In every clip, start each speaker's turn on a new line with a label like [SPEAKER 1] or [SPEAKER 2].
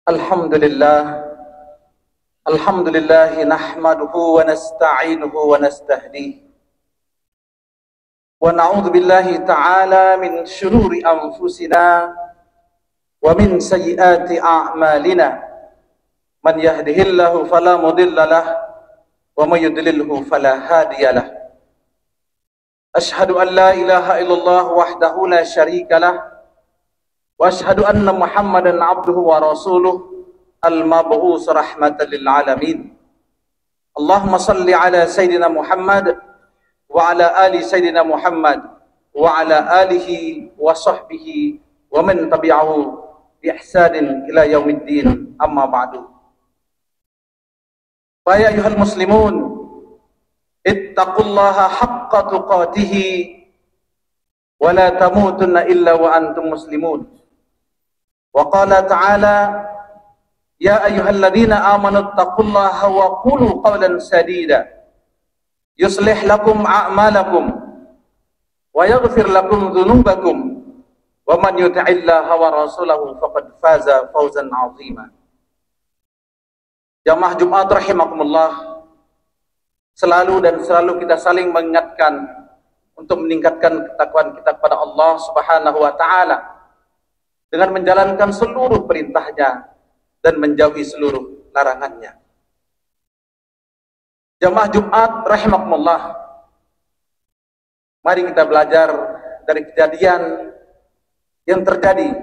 [SPEAKER 1] Alhamdulillah, Alhamdulillah nahmaduhu wa nasta'inuhu wa nastahdihi wa na'udzu billahi ta'ala min syururi anfusina wa min sayyiati a'malina. Man yahdihillahu fala mudilla lahu wa may yudlilhu fala hadiya lahu. Ashhadu an la ilaha illallah wahdahu la syarika lahu wa ashhadu anna Muhammadan abduhu wa rasuluh al-mab'us rahmatan lil alamin. Allahumma salli ala sayyidina Muhammad wa ala ali sayyidina Muhammad wa ala alihi wa sahbihi wa man tabi'ahu bi ihsanin ila yaumiddin, amma ba'du. Fa ya ayyuhal muslimun, ittaqullaha haqqa tuqatih wa la tamutunna illa wa antum muslimun. Wa qala ta'ala, ya ayyuhalladzina amanu ittaqullaha wa qulu qawlan sadida yuslih lakum a'malakum wa yaghfir lakum dhunubakum wa man yuti'illaha wa rasulahu faqad faza fawzan 'azima. Jamaah Jumat rahimakumullah, selalu kita saling mengingatkan untuk meningkatkan ketakwaan kita kepada Allah Subhanahu wa taala dengan menjalankan seluruh perintahnya dan menjauhi seluruh larangannya. Jamaah Jumat rahimakumullah, mari kita belajar dari kejadian yang terjadi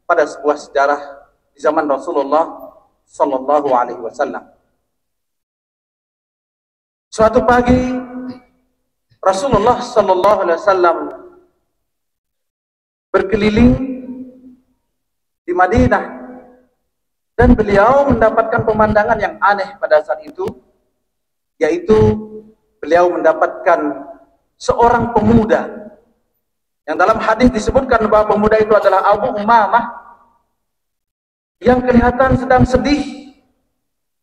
[SPEAKER 1] pada sebuah sejarah di zaman Rasulullah sallallahu alaihi wasallam. Suatu pagi Rasulullah sallallahu alaihi wasallam berkeliling di Madinah, dan beliau mendapatkan pemandangan yang aneh pada saat itu, yaitu beliau mendapatkan seorang pemuda yang dalam hadis disebutkan bahwa pemuda itu adalah Abu Umamah, yang kelihatan sedang sedih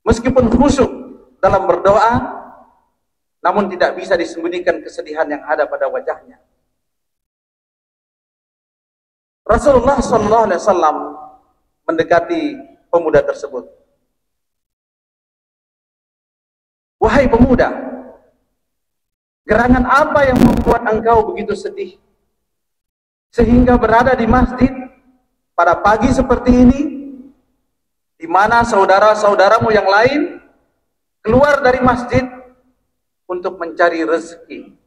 [SPEAKER 1] meskipun khusyuk dalam berdoa, namun tidak bisa disembunyikan kesedihan yang ada pada wajahnya. Rasulullah sallallahu alaihi wasallam mendekati pemuda tersebut. Wahai pemuda, gerangan apa yang membuat engkau begitu sedih sehingga berada di masjid pada pagi seperti ini, di mana saudara-saudaramu yang lain keluar dari masjid untuk mencari rezeki?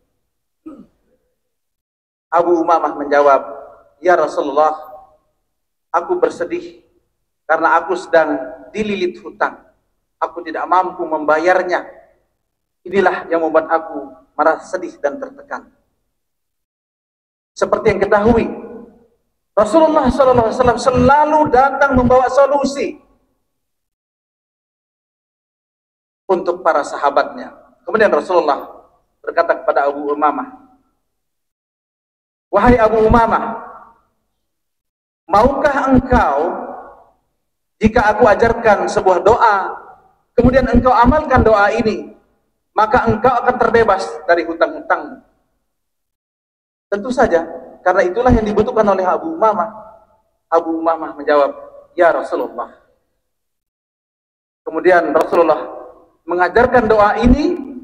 [SPEAKER 1] Abu Umamah menjawab, ya Rasulullah, aku bersedih karena aku sedang dililit hutang. Aku tidak mampu membayarnya. Inilah yang membuat aku merasa sedih dan tertekan. Seperti yang ketahui, Rasulullah SAW selalu datang membawa solusi untuk para sahabatnya. Kemudian Rasulullah berkata kepada Abu Umamah, wahai Abu Umamah, maukah engkau jika aku ajarkan sebuah doa, kemudian engkau amalkan doa ini, maka engkau akan terbebas dari hutang-hutangmu? Tentu saja, karena itulah yang dibutuhkan oleh Abu Umamah. Abu Umamah menjawab, ya Rasulullah. Kemudian Rasulullah mengajarkan doa ini,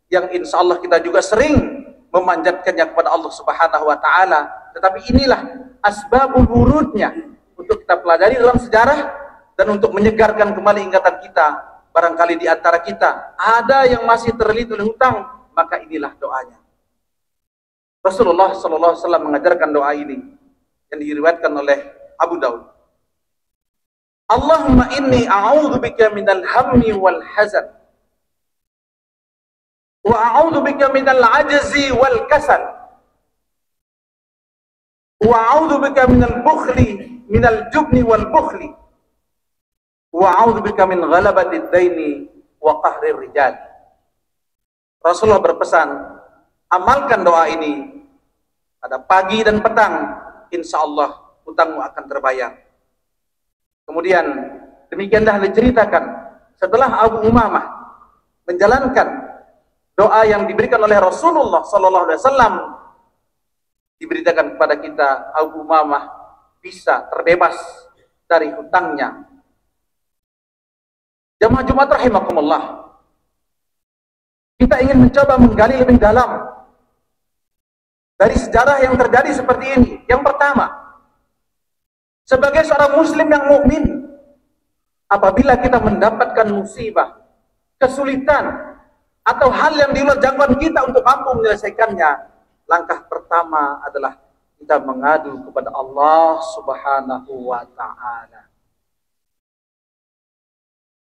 [SPEAKER 1] yang insya Allah kita juga sering memanjatkannya kepada Allah Subhanahu wa taala. Tetapi inilah asbabul wurudnya untuk kita pelajari dalam sejarah dan untuk menyegarkan kembali ingatan kita. Barangkali di antara kita ada yang masih terlilit oleh hutang, maka inilah doanya. Rasulullah SAW mengajarkan doa ini yang diriwayatkan oleh Abu Daud. Allahumma inni a'udzubika minal hammi wal hazan wa a'udzubika minal ajzi wal kasal wa a'udzubika minal bukhli minal jubni wal bukhli wa a'udzubika min ghalabati ad-daini wa qahri rijal. Rasulullah berpesan, amalkan doa ini pada pagi dan petang, insya Allah hutangmu akan terbayar. Kemudian demikianlah diceritakan setelah Abu Umamah menjalankan doa yang diberikan oleh Rasulullah SAW, diberitakan kepada kita Abu Umamah bisa terbebas dari hutangnya. Jamaah Jumat rahimakumullah, kita ingin mencoba menggali lebih dalam dari sejarah yang terjadi seperti ini. Yang pertama, sebagai seorang muslim yang mukmin, apabila kita mendapatkan musibah, kesulitan, atau hal yang di luar jangkauan kita untuk mampu menyelesaikannya, langkah pertama adalah kita mengadu kepada Allah Subhanahu wa Ta'ala.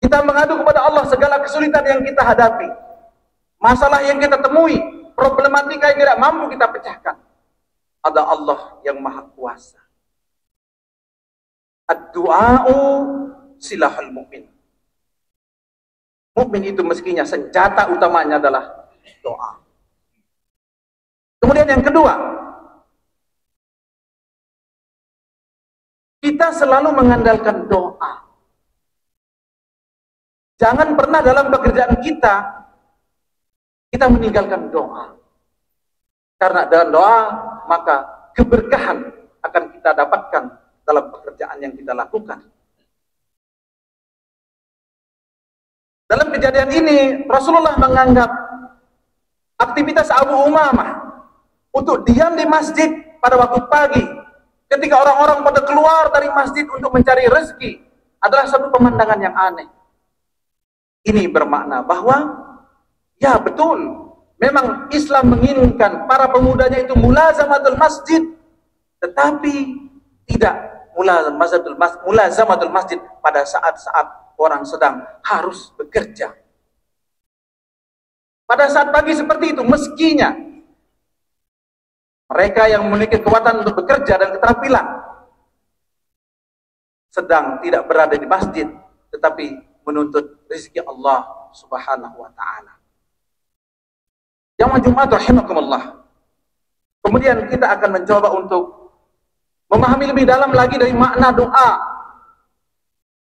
[SPEAKER 1] Kita mengadu kepada Allah segala kesulitan yang kita hadapi, masalah yang kita temui, problematika yang tidak mampu kita pecahkan. Ada Allah yang Maha Kuasa. Ad-du'a'u silahul mu'min. Mukmin itu meskinya senjata utamanya adalah doa. Kemudian yang kedua, kita selalu mengandalkan doa. Jangan pernah dalam pekerjaan kita meninggalkan doa. Karena dengan doa, maka keberkahan akan kita dapatkan dalam pekerjaan yang kita lakukan. Dalam kejadian ini, Rasulullah menganggap aktivitas Abu Umamah untuk diam di masjid pada waktu pagi, ketika orang-orang pada keluar dari masjid untuk mencari rezeki, adalah satu pemandangan yang aneh. Ini bermakna bahwa, ya betul, memang Islam menginginkan para pemudanya itu mulazamatul masjid, tetapi tidak mulazamatul masjid pada saat-saat orang sedang harus bekerja. Pada saat pagi seperti itu, meskinya mereka yang memiliki kekuatan untuk bekerja dan keterampilan sedang tidak berada di masjid, tetapi menuntut rezeki Allah Subhanahu wa Ta'ala. Jamaah Jumat rahimakumullah. Kemudian kita akan mencoba untuk memahami lebih dalam lagi dari makna doa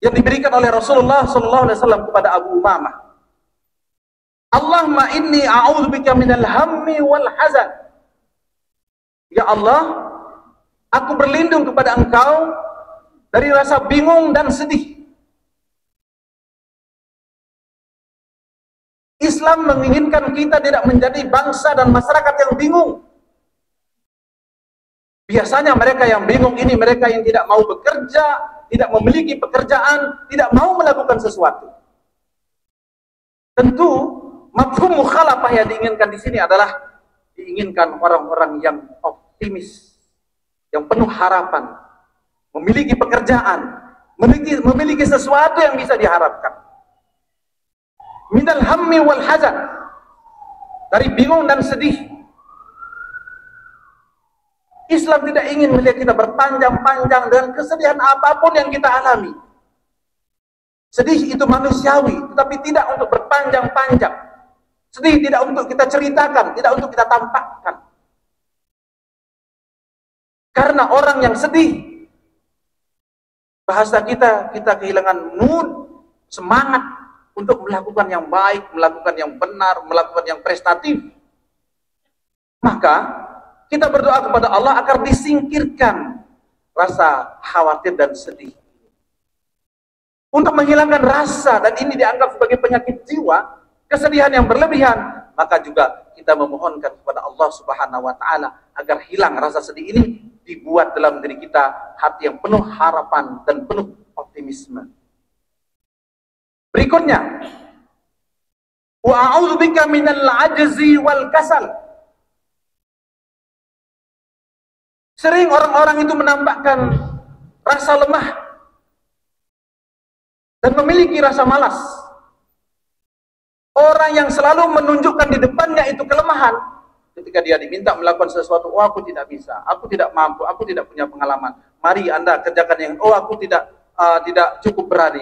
[SPEAKER 1] yang diberikan oleh Rasulullah SAW kepada Abu Umamah. Allahumma inni a'udzubika minal hammi wal hazan. Ya Allah, aku berlindung kepada Engkau dari rasa bingung dan sedih. Islam menginginkan kita tidak menjadi bangsa dan masyarakat yang bingung. Biasanya mereka yang bingung ini mereka yang tidak mau bekerja, tidak memiliki pekerjaan, tidak mau melakukan sesuatu. Tentu mafhum mukhalafah yang diinginkan di sini adalah diinginkan orang-orang yang optimis, yang penuh harapan, memiliki pekerjaan, memiliki sesuatu yang bisa diharapkan. Minal hammi wal hazan, dari bingung dan sedih. Islam tidak ingin melihat kita berpanjang-panjang dengan kesedihan apapun yang kita alami. Sedih itu manusiawi, tetapi tidak untuk berpanjang-panjang. Sedih tidak untuk kita ceritakan, tidak untuk kita tampakkan. Karena orang yang sedih, bahasa kita kehilangan mood, semangat untuk melakukan yang baik, melakukan yang benar, melakukan yang prestatif. Maka kita berdoa kepada Allah agar disingkirkan rasa khawatir dan sedih. Untuk menghilangkan rasa, dan ini dianggap sebagai penyakit jiwa, kesedihan yang berlebihan, maka juga kita memohonkan kepada Allah Subhanahu wa Ta'ala agar hilang rasa sedih ini, dibuat dalam diri kita hati yang penuh harapan dan penuh optimisme. Berikutnya, wa a'udzubika minal ajzi wal kasal. Sering orang-orang itu menampakkan rasa lemah dan memiliki rasa malas. Orang yang selalu menunjukkan di depannya itu kelemahan, ketika dia diminta melakukan sesuatu, oh aku tidak bisa, aku tidak mampu, aku tidak punya pengalaman. Mari Anda kerjakan yang, oh aku tidak cukup berani,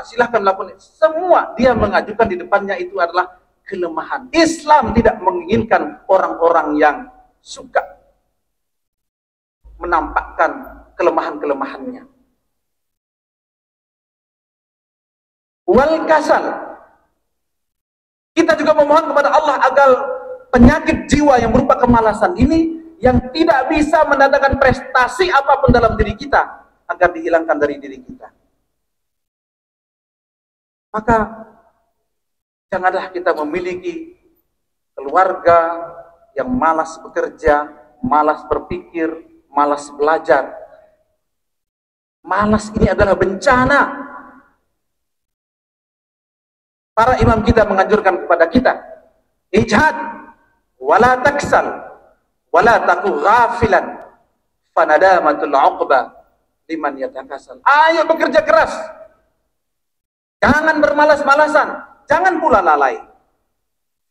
[SPEAKER 1] silahkan lakukan. Semua dia mengajukan di depannya itu adalah kelemahan. Islam tidak menginginkan orang-orang yang suka menampakkan kelemahan-kelemahannya. Wal kasal, kita juga memohon kepada Allah agar penyakit jiwa yang berupa kemalasan ini, yang tidak bisa mendatangkan prestasi apapun dalam diri kita, agar dihilangkan dari diri kita. Maka janganlah kita memiliki keluarga yang malas bekerja, malas berpikir, malas belajar. Malas ini adalah bencana. Para imam kita menganjurkan kepada kita, ijhad, wala taksal, wala taku ghafilan, fanadamatul uqba liman yatakasal. Ayo bekerja keras. Jangan bermalas-malasan, jangan pula lalai.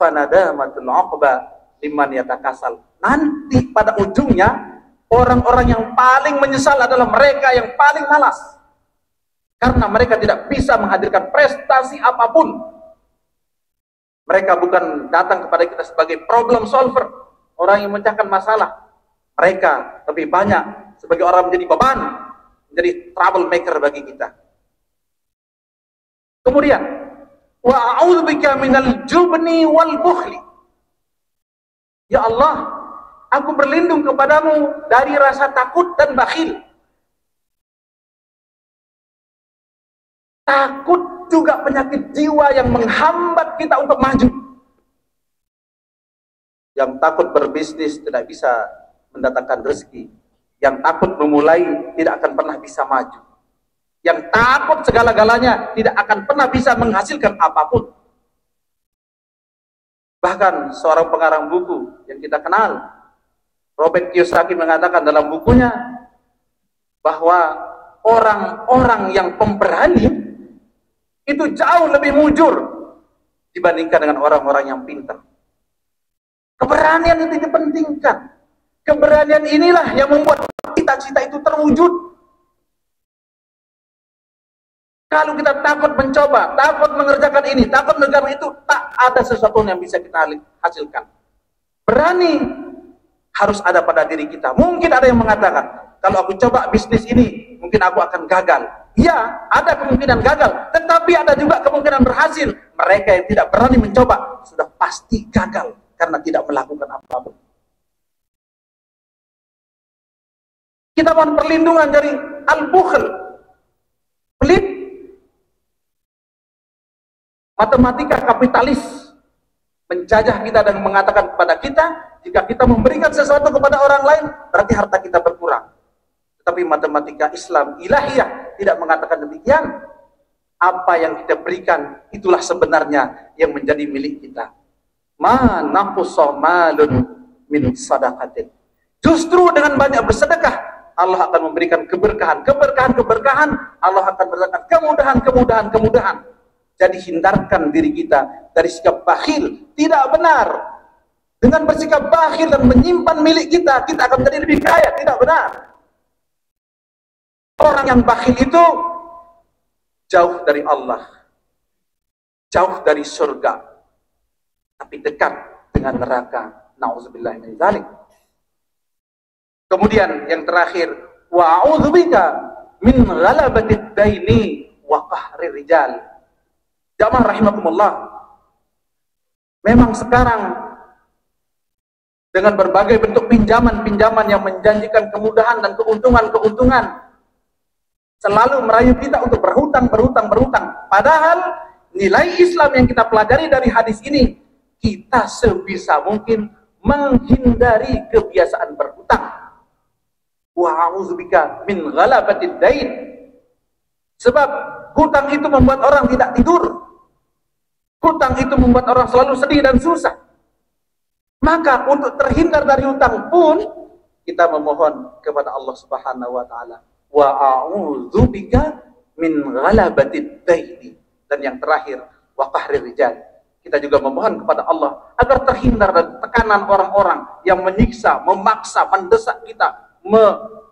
[SPEAKER 1] Fanadamatul uqba liman yatakasal. Nanti pada ujungnya orang-orang yang paling menyesal adalah mereka yang paling malas. Karena mereka tidak bisa menghadirkan prestasi apapun. Mereka bukan datang kepada kita sebagai problem solver, orang yang memecahkan masalah. Mereka lebih banyak sebagai orang menjadi beban, menjadi troublemaker bagi kita. Kemudian, wa a'udzubika minal jubni wal bukhli. Ya Allah, aku berlindung kepadamu dari rasa takut dan bakhil. Takut juga penyakit jiwa yang menghambat kita untuk maju. Yang takut berbisnis tidak bisa mendatangkan rezeki. Yang takut memulai tidak akan pernah bisa maju. Yang takut segala-galanya tidak akan pernah bisa menghasilkan apapun. Bahkan seorang pengarang buku yang kita kenal, Robert Kiyosaki, mengatakan dalam bukunya bahwa orang-orang yang pemberani itu jauh lebih mujur dibandingkan dengan orang-orang yang pintar. Keberanian itu dipentingkan. Keberanian inilah yang membuat cita-cita itu terwujud. Kalau kita takut mencoba, takut mengerjakan ini, takut mengerjakan itu, tak ada sesuatu yang bisa kita hasilkan. Berani harus ada pada diri kita. Mungkin ada yang mengatakan, kalau aku coba bisnis ini, mungkin aku akan gagal. Ya, ada kemungkinan gagal, tetapi ada juga kemungkinan berhasil. Mereka yang tidak berani mencoba, sudah pasti gagal, karena tidak melakukan apapun. Kita mohon perlindungan dari al-bukhl, pelit. Matematika kapitalis menjajah kita dan mengatakan kepada kita, jika kita memberikan sesuatu kepada orang lain, berarti harta kita berkurang. Tetapi matematika Islam ilahiyah tidak mengatakan demikian. Apa yang kita berikan, itulah sebenarnya yang menjadi milik kita. Ma naqsa malun min sadaqatin. Justru dengan banyak bersedekah, Allah akan memberikan keberkahan. Allah akan berikan kemudahan. Jadi hindarkan diri kita dari sikap bakhil. Tidak benar. Dengan bersikap bakhil dan menyimpan milik kita, kita akan menjadi lebih kaya. Tidak benar. Orang yang bakhil itu jauh dari Allah, jauh dari surga, tapi dekat dengan neraka. Nauzubillah min dzalik. Kemudian yang terakhir, wa a'udzubika min ghalabatid daini wa qahrir rijal. Jamaah rahimakumullah. Memang sekarang dengan berbagai bentuk pinjaman-pinjaman yang menjanjikan kemudahan dan keuntungan-keuntungan, selalu merayu kita untuk berhutang. Padahal nilai Islam yang kita pelajari dari hadis ini, kita sebisa mungkin menghindari kebiasaan berhutang. Wa a'udzubika min ghalabatid dain. Sebab hutang itu membuat orang tidak tidur. Hutang itu membuat orang selalu sedih dan susah. Maka untuk terhindar dari hutang pun kita memohon kepada Allah Subhanahu wa taala. Wa a'udzubika min ghalabatid daini. Dan yang terakhir, wa qahrir rijal. Kita juga memohon kepada Allah agar terhindar dari tekanan orang-orang yang menyiksa, memaksa, mendesak kita,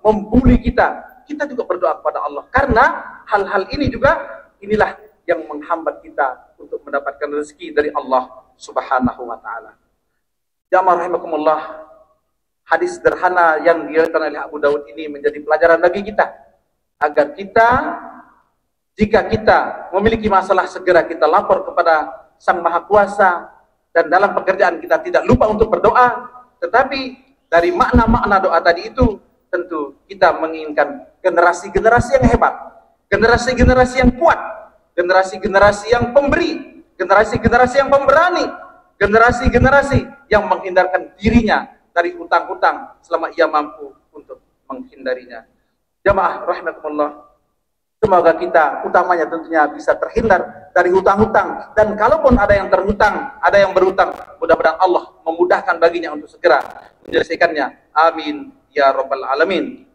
[SPEAKER 1] membuli kita. Kita juga berdoa kepada Allah, karena hal-hal ini juga inilah yang menghambat kita untuk mendapatkan rezeki dari Allah Subhanahu wa taala. Jamaah rahimakumullah, hadis sederhana yang diriwayatkan oleh Abu Daud ini menjadi pelajaran bagi kita, agar kita, jika kita memiliki masalah, segera kita lapor kepada Sang Maha Kuasa, dan dalam pekerjaan kita tidak lupa untuk berdoa. Tetapi dari makna-makna doa tadi itu, tentu kita menginginkan generasi-generasi yang hebat, generasi-generasi yang kuat, generasi-generasi yang pemberi, generasi-generasi yang pemberani, generasi-generasi yang menghindarkan dirinya dari hutang-hutang selama ia mampu untuk menghindarinya. Jamaah rahimakumullah, semoga kita utamanya tentunya bisa terhindar dari hutang-hutang, dan kalaupun ada yang terhutang, ada yang berhutang, mudah-mudahan Allah memudahkan baginya untuk segera menyelesaikannya. Amin ya rabbal alamin.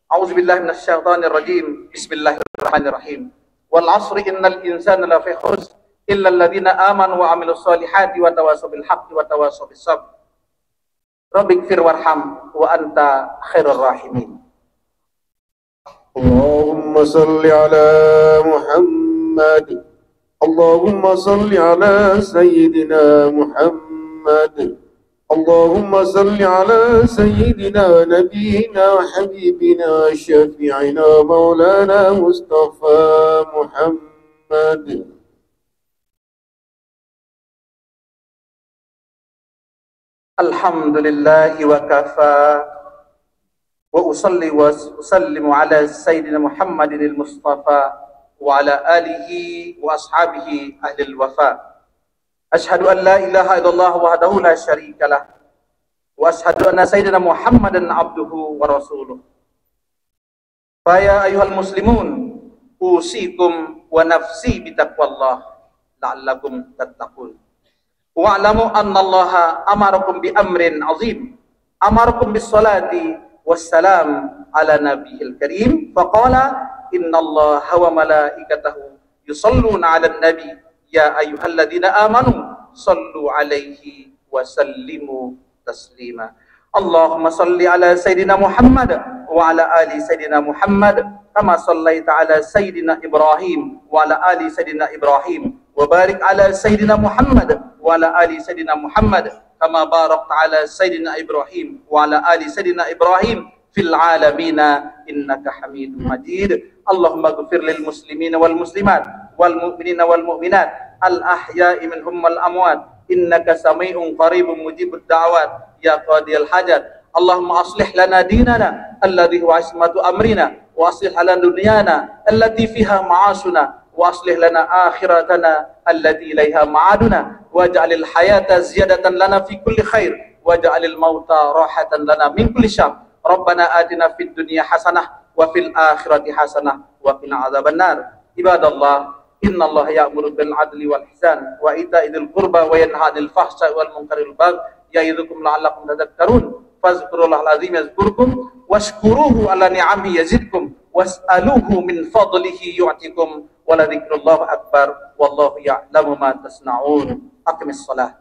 [SPEAKER 1] A'udzubillahi minasyaitonir rajim. Bismillahirrahmanirrahim. Wal 'asri innal insana lafi khusr illa alladziina aamanu wa 'amilus shalihaati wa tawassaw bil haqqi wa tawassaw bis sabr. Rabbighfir warham wa anta khairur rahimin.
[SPEAKER 2] اللهم صل على محمد اللهم صل على سيدنا محمد اللهم صل على سيدنا نبينا وحبيبنا شفيعنا مولانا مصطفى محمد.
[SPEAKER 1] Alhamdulillahi wa kafa wa usalli wa usallimu ala sayyidina Muhammadin al-Mustafa wa ala alihi wa ashabihi ahlil wafa. Ashhadu an la ilaha illallah wahdahu la syarika lah wa ashhadu anna sayyidina Muhammadan abduhu wa rasuluh. Fa ya ayyuhal muslimun usikum wa nafsi bitaqwallah la'allakum tattaqun. Wa'lamu annallaha amarakum bi amrin azim, amarakum bis salati wassalam ala nabiyil karim, faqala innallaha wa malaikatahu yusalluna ala nabi ya ayyuhalladzina amanu sallu alaihi wa sallimu taslima. Allahumma salli ala sayyidina Muhammad wa ala ali sayyidina Muhammad kama sallaita ala sayyidina Ibrahim wa ala ali sayyidina Ibrahim wa barik ala sayyidina Muhammad wa ala ali sayyidina Muhammad kama barakta ala sayyidina Ibrahim wa ala ali sayyidina Ibrahim fil alamina innaka Hamidum Majid. Allahumma ighfir lil muslimina wal muslimat wal mu'minina wal mu'minat al ahya'i minhum wal amwat innaka sami'un qaribun mujibud da'wat ya qadiyal hajat. Allahumma aslih lana dinana alladhi huwa ismatu amrina wa aslih lana dunyana allati fiha ma'asuna wa aslih lana akhiratana allati ilaiha ma'aduna waj'alil hayata ziyadatan lana fi kulli khair waj'alil mauta rahatan lana min kulli syarr. Rabbana atina fid dunya hasanah wa fil akhirati hasanah wa qina adzabannar. Ibadallah, innallaha ya'muru bil adli wal ihsan wa ita'idil qurba wa yanha 'anil fahsya'i wal munkaril baghi ya'idukum la'allakum tadhakkarun. Fazkurullahal azim yazkurkum washkuruhu ala ni'amihi yazidkum was'aluhu min fadlihi yu'tikum wa la dzikrullahi akbar wallahu ya'lamu ma tasna'un. Aqimis shalah.